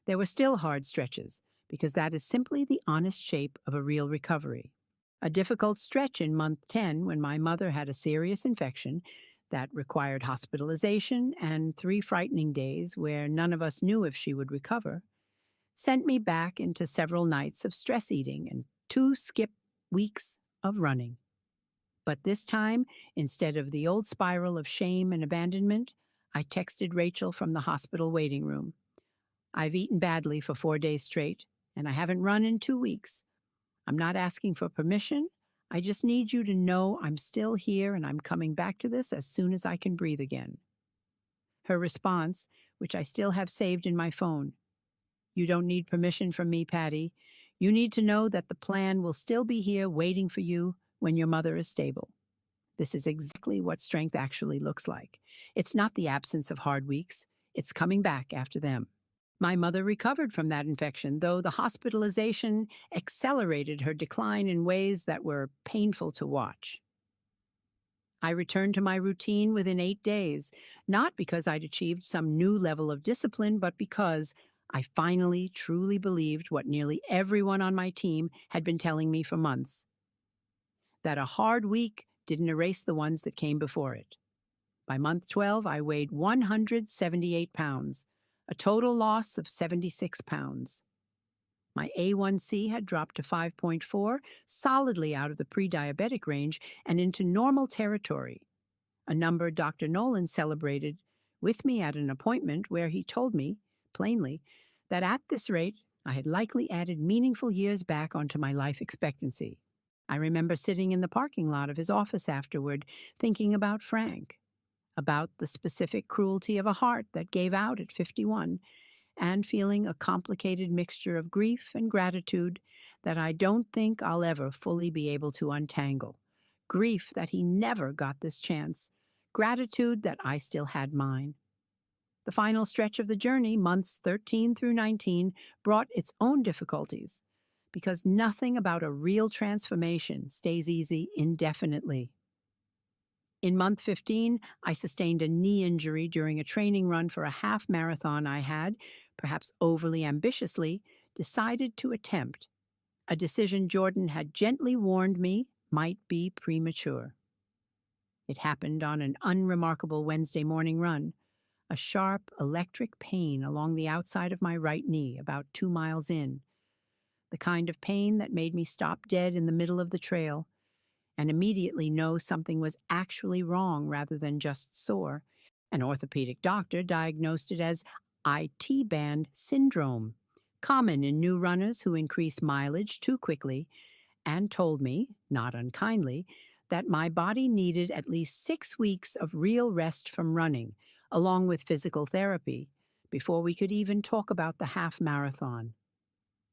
There were still hard stretches, because that is simply the honest shape of a real recovery. A difficult stretch in month 10 when my mother had a serious infection that required hospitalization and 3 frightening days where none of us knew if she would recover, sent me back into several nights of stress eating and 2 skip weeks of running. But this time, instead of the old spiral of shame and abandonment, I texted Rachel from the hospital waiting room. "I've eaten badly for 4 days straight, and I haven't run in 2 weeks. I'm not asking for permission. I just need you to know I'm still here and I'm coming back to this as soon as I can breathe again." Her response, which I still have saved in my phone: "You don't need permission from me, Patty. You need to know that the plan will still be here waiting for you when your mother is stable." This is exactly what strength actually looks like. It's not the absence of hard weeks. It's coming back after them. My mother recovered from that infection, though the hospitalization accelerated her decline in ways that were painful to watch. I returned to my routine within 8 days, not because I'd achieved some new level of discipline, but because I finally truly believed what nearly everyone on my team had been telling me for months: that a hard week didn't erase the ones that came before it. By month 12, I weighed 178 pounds, a total loss of 76 pounds. My A1C had dropped to 5.4, solidly out of the prediabetic range and into normal territory, a number Dr. Nolan celebrated with me at an appointment where he told me, plainly, that at this rate, I had likely added meaningful years back onto my life expectancy. I remember sitting in the parking lot of his office afterward, thinking about Frank, about the specific cruelty of a heart that gave out at 51, and feeling a complicated mixture of grief and gratitude that I don't think I'll ever fully be able to untangle. Grief that he never got this chance, gratitude that I still had mine. The final stretch of the journey, months 13 through 19, brought its own difficulties, because nothing about a real transformation stays easy indefinitely. In month 15, I sustained a knee injury during a training run for a half marathon I had, perhaps overly ambitiously, decided to attempt, a decision Jordan had gently warned me might be premature. It happened on an unremarkable Wednesday morning run, a sharp electric pain along the outside of my right knee about 2 miles in, the kind of pain that made me stop dead in the middle of the trail and immediately know something was actually wrong rather than just sore. An orthopedic doctor diagnosed it as IT band syndrome, common in new runners who increase mileage too quickly, and told me, not unkindly, that my body needed at least 6 weeks of real rest from running, along with physical therapy, before we could even talk about the half marathon.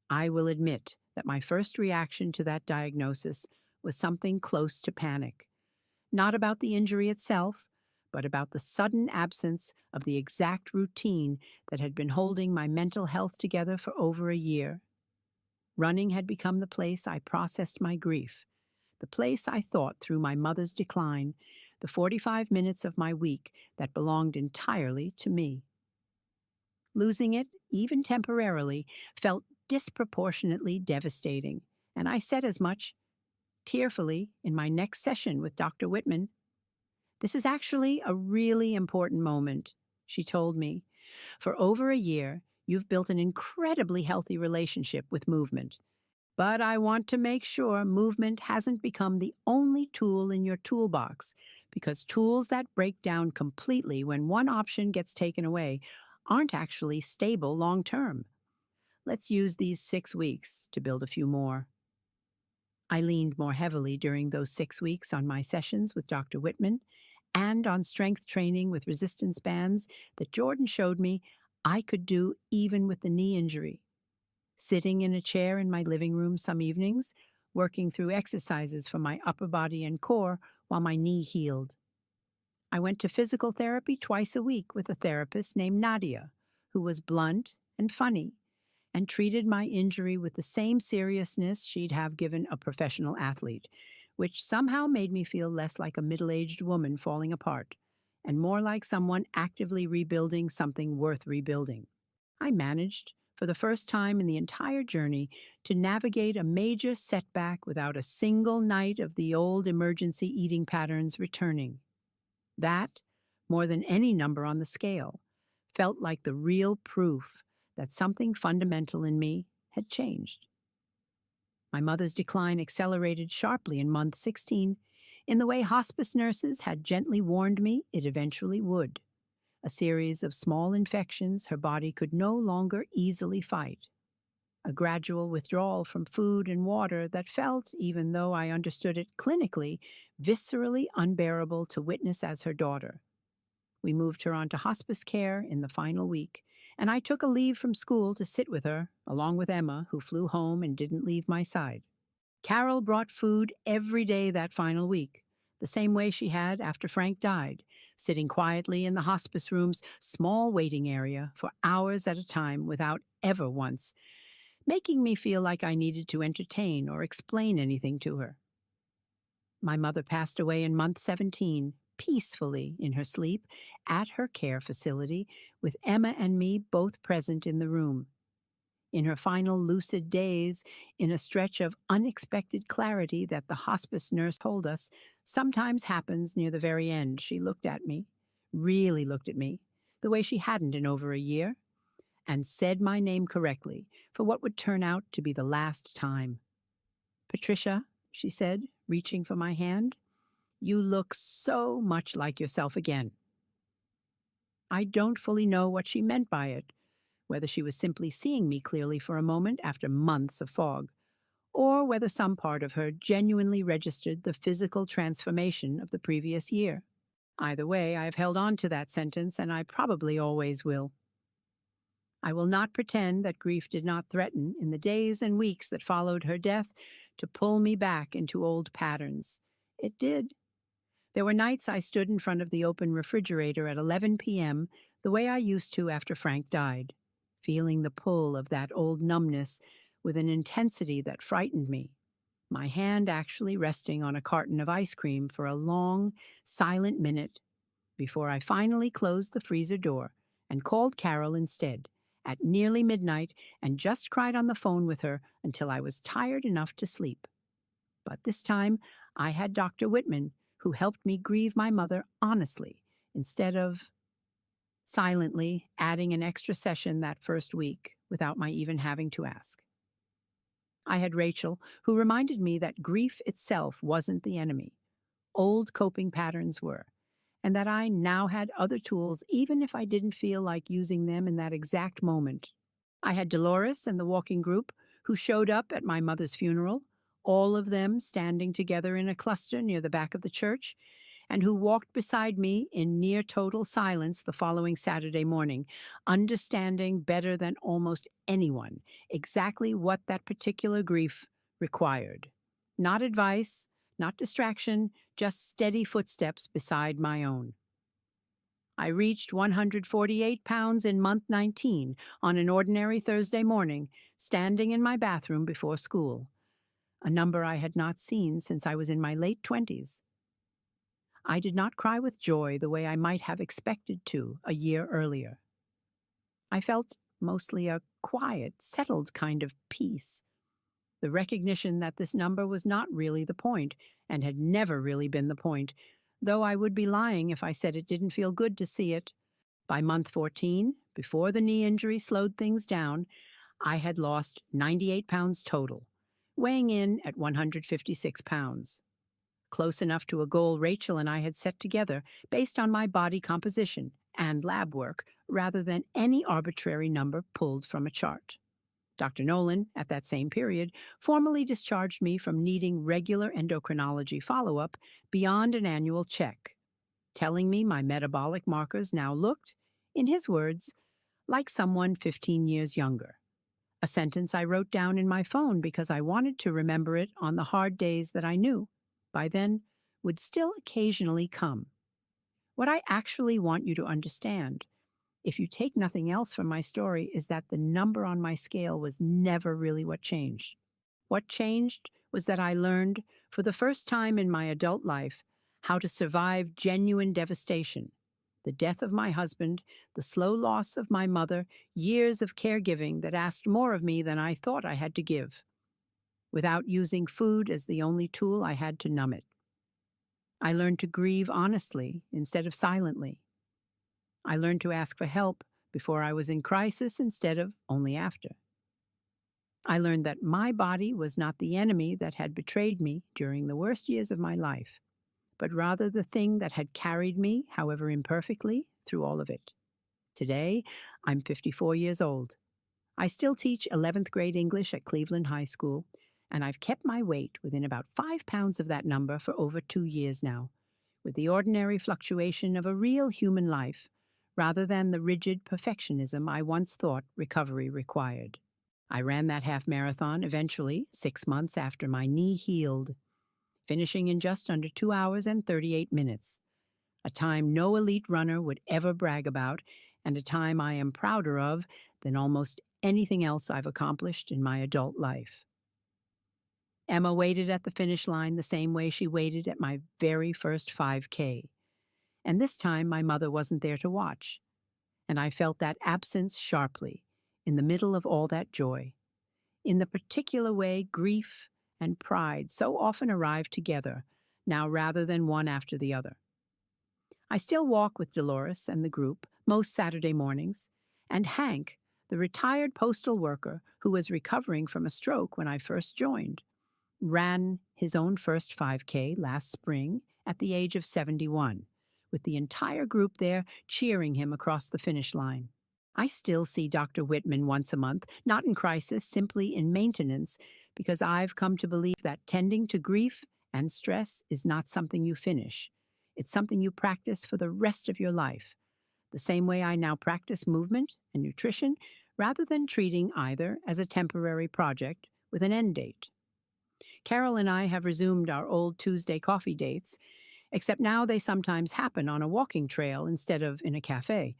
I will admit that my first reaction to that diagnosis was something close to panic, not about the injury itself, but about the sudden absence of the exact routine that had been holding my mental health together for over a year. Running had become the place I processed my grief, the place I thought through my mother's decline, the 45 minutes of my week that belonged entirely to me. Losing it, even temporarily, felt disproportionately devastating, and I said as much, tearfully, in my next session with Dr. Whitman. "This is actually a really important moment," she told me. "For over a year, you've built an incredibly healthy relationship with movement. But I want to make sure movement hasn't become the only tool in your toolbox, because tools that break down completely when one option gets taken away aren't actually stable long term. Let's use these 6 weeks to build a few more." I leaned more heavily during those 6 weeks on my sessions with Dr. Whitman and on strength training with resistance bands that Jordan showed me I could do even with the knee injury. Sitting in a chair in my living room some evenings, working through exercises for my upper body and core while my knee healed. I went to physical therapy twice a week with a therapist named Nadia, who was blunt and funny, and treated my injury with the same seriousness she'd have given a professional athlete, which somehow made me feel less like a middle-aged woman falling apart, and more like someone actively rebuilding something worth rebuilding. I managed, for the first time in the entire journey, to navigate a major setback without a single night of the old emergency eating patterns returning. That, more than any number on the scale, felt like the real proof that something fundamental in me had changed. My mother's decline accelerated sharply in month 16, in the way hospice nurses had gently warned me it eventually would. A series of small infections her body could no longer easily fight. A gradual withdrawal from food and water that felt, even though I understood it clinically, viscerally unbearable to witness as her daughter. We moved her onto hospice care in the final week, and I took a leave from school to sit with her, along with Emma, who flew home and didn't leave my side. Carol brought food every day that final week, the same way she had after Frank died, sitting quietly in the hospice room's small waiting area for hours at a time without ever once making me feel like I needed to entertain or explain anything to her. My mother passed away in month 17, peacefully in her sleep, at her care facility, with Emma and me both present in the room. In her final lucid days, in a stretch of unexpected clarity that the hospice nurse told us sometimes happens near the very end, she looked at me, really looked at me, the way she hadn't in over a year, and said my name correctly for what would turn out to be the last time. "Patricia," she said, reaching for my hand, "you look so much like yourself again." I don't fully know what she meant by it, whether she was simply seeing me clearly for a moment after months of fog, or whether some part of her genuinely registered the physical transformation of the previous year. Either way, I have held on to that sentence, and I probably always will. I will not pretend that grief did not threaten, in the days and weeks that followed her death, to pull me back into old patterns. It did. There were nights I stood in front of the open refrigerator at 11 p.m., the way I used to after Frank died, feeling the pull of that old numbness with an intensity that frightened me, my hand actually resting on a carton of ice cream for a long, silent minute before I finally closed the freezer door and called Carol instead at nearly midnight and just cried on the phone with her until I was tired enough to sleep. But this time, I had Dr. Whitman, who helped me grieve my mother honestly instead of silently adding an extra session that first week without my even having to ask. I had Rachel, who reminded me that grief itself wasn't the enemy. Old coping patterns were, and that I now had other tools even if I didn't feel like using them in that exact moment. I had Dolores and the walking group who showed up at my mother's funeral, all of them standing together in a cluster near the back of the church, and who walked beside me in near total silence the following Saturday morning, understanding better than almost anyone exactly what that particular grief required. Not advice, not distraction, just steady footsteps beside my own. I reached 148 pounds in month 19 on an ordinary Thursday morning, standing in my bathroom before school, a number I had not seen since I was in my late 20s. I did not cry with joy the way I might have expected to a year earlier. I felt mostly a quiet, settled kind of peace, the recognition that this number was not really the point and had never really been the point, though I would be lying if I said it didn't feel good to see it. By month 14, before the knee injury slowed things down, I had lost 98 pounds total, weighing in at 156 pounds. Close enough to a goal Rachel and I had set together based on my body composition and lab work rather than any arbitrary number pulled from a chart. Dr. Nolan, at that same period, formally discharged me from needing regular endocrinology follow-up beyond an annual check, telling me my metabolic markers now looked, in his words, like someone 15 years younger. A sentence I wrote down in my phone because I wanted to remember it on the hard days that I knew, by then, would still occasionally come. What I actually want you to understand, if you take nothing else from my story, is that the number on my scale was never really what changed. What changed was that I learned, for the first time in my adult life, how to survive genuine devastation. The death of my husband, the slow loss of my mother, years of caregiving that asked more of me than I thought I had to give, without using food as the only tool I had to numb it. I learned to grieve honestly instead of silently. I learned to ask for help before I was in crisis instead of only after. I learned that my body was not the enemy that had betrayed me during the worst years of my life, but rather the thing that had carried me, however imperfectly, through all of it. Today, I'm 54 years old. I still teach 11th grade English at Cleveland High School, and I've kept my weight within about 5 pounds of that number for over 2 years now, with the ordinary fluctuation of a real human life, rather than the rigid perfectionism I once thought recovery required. I ran that half marathon eventually, 6 months after my knee healed, finishing in just under 2 hours and 38 minutes, a time no elite runner would ever brag about, and a time I am prouder of than almost anything else I've accomplished in my adult life. Emma waited at the finish line the same way she waited at my very first 5K. And this time my mother wasn't there to watch, and I felt that absence sharply, in the middle of all that joy. In the particular way grief and pride so often arrive together, now rather than one after the other. I still walk with Dolores and the group most Saturday mornings, and Hank, the retired postal worker who was recovering from a stroke when I first joined, ran his own first 5K last spring at the age of 71, with the entire group there cheering him across the finish line. I still see Dr. Whitman once a month, not in crisis, simply in maintenance, because I've come to believe that tending to grief and stress is not something you finish. It's something you practice for the rest of your life, the same way I now practice movement and nutrition rather than treating either as a temporary project with an end date. Carol and I have resumed our old Tuesday coffee dates, except now they sometimes happen on a walking trail instead of in a cafe.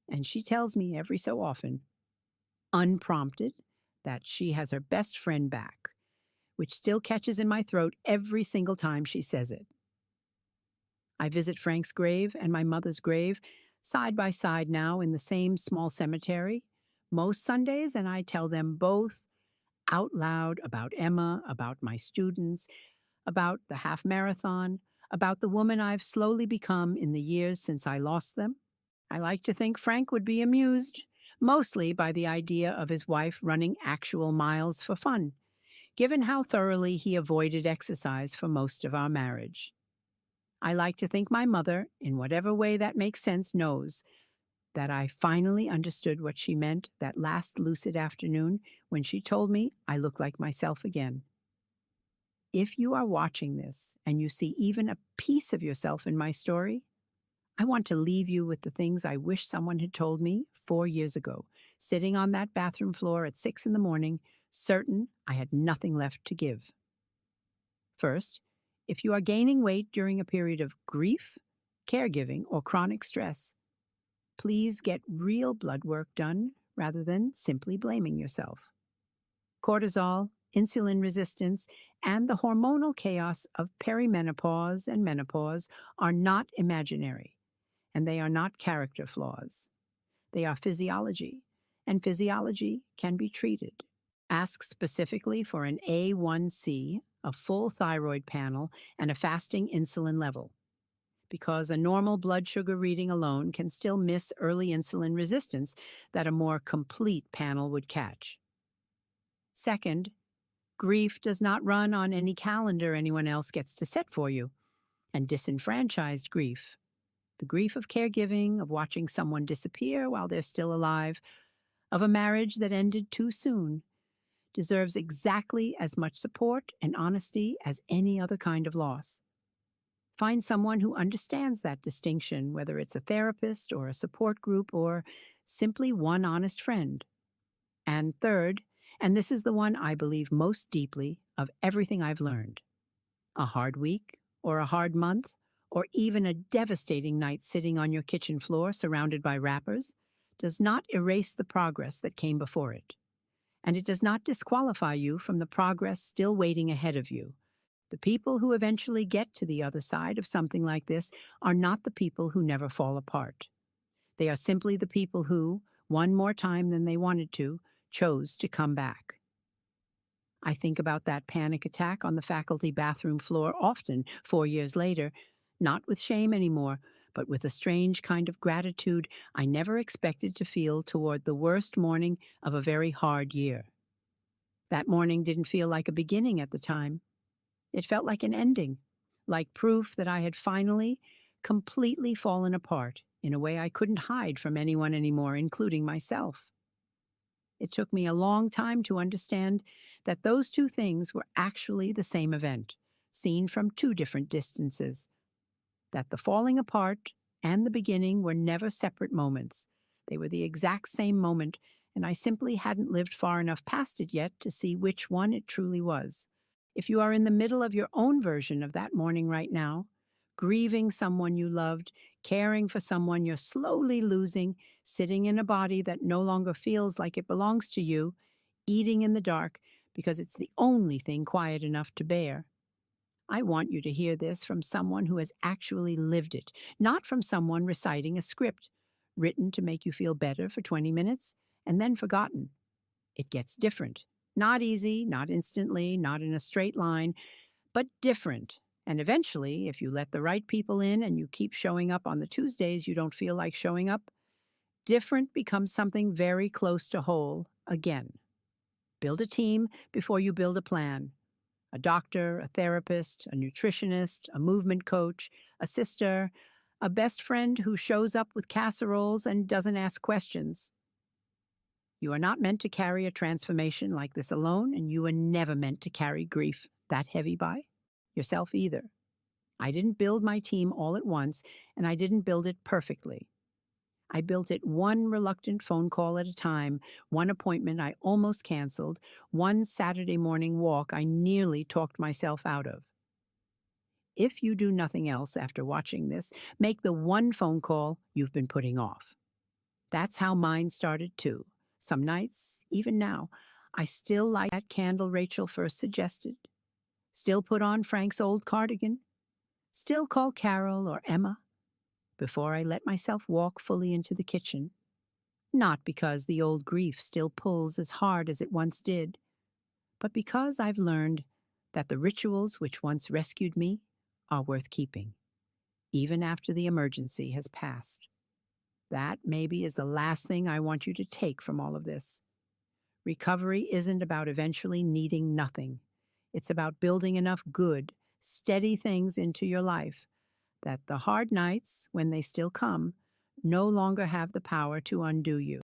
And she tells me every so often, unprompted, that she has her best friend back, which still catches in my throat every single time she says it. I visit Frank's grave and my mother's grave side by side now in the same small cemetery most Sundays, and I tell them both out loud about Emma, about my students, about the half marathon, about the woman I've slowly become in the years since I lost them. I like to think Frank would be amused, mostly by the idea of his wife running actual miles for fun, given how thoroughly he avoided exercise for most of our marriage. I like to think my mother, in whatever way that makes sense, knows that I finally understood what she meant that last lucid afternoon when she told me I look like myself again. If you are watching this and you see even a piece of yourself in my story, I want to leave you with the things I wish someone had told me 4 years ago, sitting on that bathroom floor at 6 in the morning, certain I had nothing left to give. First, if you are gaining weight during a period of grief, caregiving, or chronic stress, please get real blood work done rather than simply blaming yourself. Cortisol, insulin resistance, and the hormonal chaos of perimenopause and menopause are not imaginary, and they are not character flaws. They are physiology, and physiology can be treated. Ask specifically for an A1C, a full thyroid panel, and a fasting insulin level, because a normal blood sugar reading alone can still miss early insulin resistance that a more complete panel would catch. Second, grief does not run on any calendar anyone else gets to set for you. And disenfranchised grief, the grief of caregiving, of watching someone disappear while they're still alive, of a marriage that ended too soon, deserves exactly as much support and honesty as any other kind of loss. Find someone who understands that distinction, whether it's a therapist or a support group or simply one honest friend. And third, and this is the one I believe most deeply of everything I've learned, a hard week or a hard month or even a devastating night sitting on your kitchen floor surrounded by wrappers does not erase the progress that came before it. And it does not disqualify you from the progress still waiting ahead of you. The people who eventually get to the other side of something like this are not the people who never fall apart. They are simply the people who, one more time than they wanted to, chose to come back. I think about that panic attack on the faculty bathroom floor often 4 years later, not with shame anymore, but with a strange kind of gratitude I never expected to feel toward the worst morning of a very hard year. That morning didn't feel like a beginning at the time. It felt like an ending, like proof that I had finally, completely fallen apart in a way I couldn't hide from anyone anymore, including myself. It took me a long time to understand that those two things were actually the same event, seen from two different distances. That the falling apart and the beginning were never separate moments. They were the exact same moment, and I simply hadn't lived far enough past it yet to see which one it truly was. If you are in the middle of your own version of that morning right now, grieving someone you loved, caring for someone you're slowly losing, sitting in a body that no longer feels like it belongs to you, eating in the dark because it's the only thing quiet enough to bear, I want you to hear this from someone who has actually lived it, not from someone reciting a script written to make you feel better for 20 minutes and then forgotten. It gets different. Not easy, not instantly, not in a straight line, but different. And eventually, if you let the right people in and you keep showing up on the Tuesdays you don't feel like showing up, different becomes something very close to whole again. Build a team before you build a plan. A doctor, a therapist, a nutritionist, a movement coach, a sister, a best friend who shows up with casseroles and doesn't ask questions. You are not meant to carry a transformation like this alone, and you are never meant to carry grief that heavy by yourself either. I didn't build my team all at once, and I didn't build it perfectly. I built it one reluctant phone call at a time, one appointment I almost canceled, one Saturday morning walk I nearly talked myself out of. If you do nothing else after watching this, make the one phone call you've been putting off. That's how mine started too. Some nights, even now, I still light that candle Rachel first suggested, still put on Frank's old cardigan, still call Carol or Emma before I let myself walk fully into the kitchen. Not because the old grief still pulls as hard as it once did, but because I've learned that the rituals which once rescued me are worth keeping, even after the emergency has passed. That, maybe, is the last thing I want you to take from all of this. Recovery isn't about eventually needing nothing. It's about building enough good, steady things into your life that the hard nights, when they still come, no longer have the power to undo you.